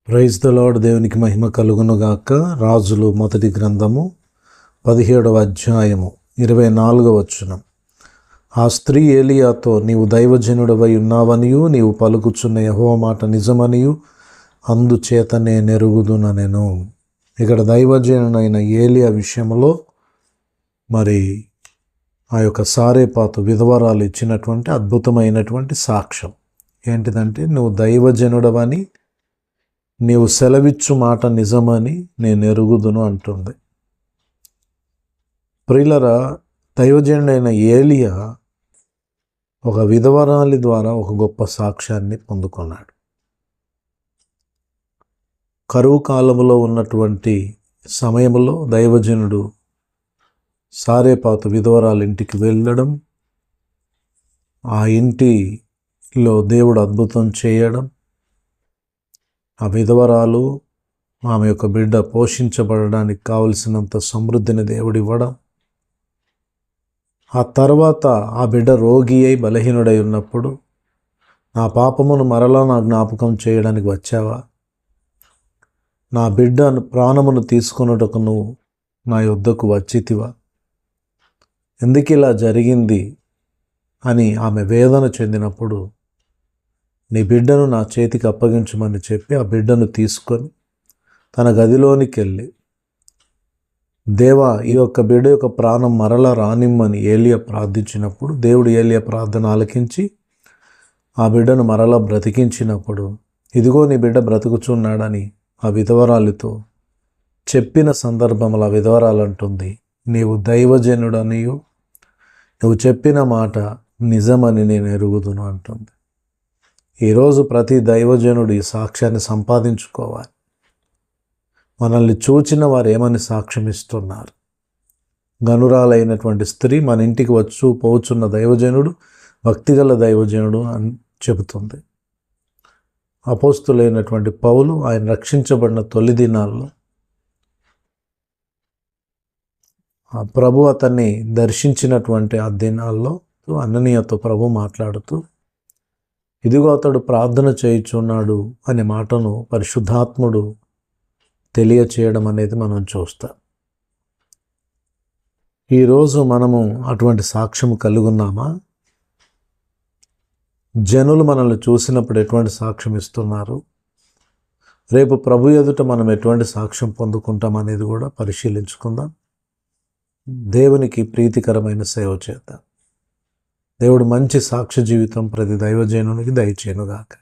Praise the lord. దేవునికి మహిమ కలుగునుగాక. రాజులు మొదటి గ్రంథము 17వ అధ్యాయము 24వ వచనం. ఆ స్త్రీ ఏలియాతో, నీవు దైవజనుడవై ఉన్నావనియు నీవు పలుకుచున్న యెహోవా మాట నిజమనియు అందుచేతనే నెరుగుదుననెను. ఇక్కడ దైవజనుడైన ఏలియా విషయంలో మరి ఆ యొక్క సారేపాతు విధవరాలు ఇచ్చినటువంటి అద్భుతమైనటువంటి సాక్ష్యం ఏంటిదంటే, నువ్వు దైవజనుడవని నీవు సెలవిచ్చు మాట నిజమని నేను ఎరుగుదును అంటుంది. ప్రియులరా, దైవజనుడైన ఏలియా ఒక విధవరాలి ద్వారా ఒక గొప్ప సాక్ష్యాన్ని పొందుకున్నాడు. కరువు కాలంలో ఉన్నటువంటి సమయంలో దైవజనుడు సారేపాతు విధవరాలు ఇంటికి వెళ్ళడం, ఆ ఇంటిలో దేవుడు అద్భుతం చేయడం, ఆ విధవరాలు ఆమె యొక్క బిడ్డ పోషించబడడానికి కావలసినంత సమృద్ధిని దేవుడు ఇవ్వడం, ఆ తర్వాత ఆ బిడ్డ రోగి అయి బలహీనుడై ఉన్నప్పుడు, నా పాపమును మరలా నా జ్ఞాపకం చేయడానికి వచ్చావా, నా బిడ్డ ప్రాణమును తీసుకొనుటకు నువ్వు నా యొద్దకు వచ్చితివా, ఎందుకు ఇలా జరిగింది అని ఆమె వేదన చెందినప్పుడు, నీ బిడ్డను నా చేతికి అప్పగించమని చెప్పి ఆ బిడ్డను తీసుకొని తన గదిలోనికి వెళ్ళి, దేవా ఈ యొక్క బిడ్డ యొక్క ప్రాణం మరలా రానిమ్మని ఏలియా ప్రార్థించినప్పుడు, దేవుడు ఏలియా ప్రార్థన ఆలకించి ఆ బిడ్డను మరలా బ్రతికించినప్పుడు, ఇదిగో నీ బిడ్డ బ్రతుకుచున్నాడని ఆ విధవరాలితో చెప్పిన సందర్భంలో ఆ విధవరాలు అంటుంది, నీవు దైవజనుడనియు నువ్వు చెప్పిన మాట నిజమని నేను ఎరుగుదును అంటుంది. ఈరోజు ప్రతి దైవజనుడు ఈ సాక్ష్యాన్ని సంపాదించుకోవాలి. మనల్ని చూచిన వారు ఏమని సాక్ష్యం ఇస్తున్నారు? గనురాలైనటువంటి స్త్రీ మన ఇంటికి పోచున్న దైవజనుడు భక్తిగల దైవజనుడు అని చెబుతుంది. అపోస్తులైనటువంటి పౌలు ఆయన రక్షించబడిన తొలి దినాల్లో ఆ ప్రభు అతన్ని దర్శించినటువంటి ఆ దినాల్లో అననీయతో ప్రభు మాట్లాడుతూ, ఇదిగో అతడు ప్రార్థన చేయుచున్నాడు అనే మాటను పరిశుద్ధాత్ముడు తెలియచేయడం అనేది మనం చూస్తాం. ఈరోజు మనము అటువంటి సాక్ష్యం కలిగి ఉన్నామా? జనులు మనల్ని చూసినప్పుడు ఎటువంటి సాక్ష్యం ఇస్తున్నారు? రేపు ప్రభు ఎదుట మనం ఎటువంటి సాక్ష్యం పొందుకుంటాం అనేది కూడా పరిశీలించుకుందాం. దేవునికి ప్రీతికరమైన సేవ చేద్దాం. దేవుడు మంచి సాక్ష్య జీవితం ప్రతి దైవజనునికి దయచేయునుగాక.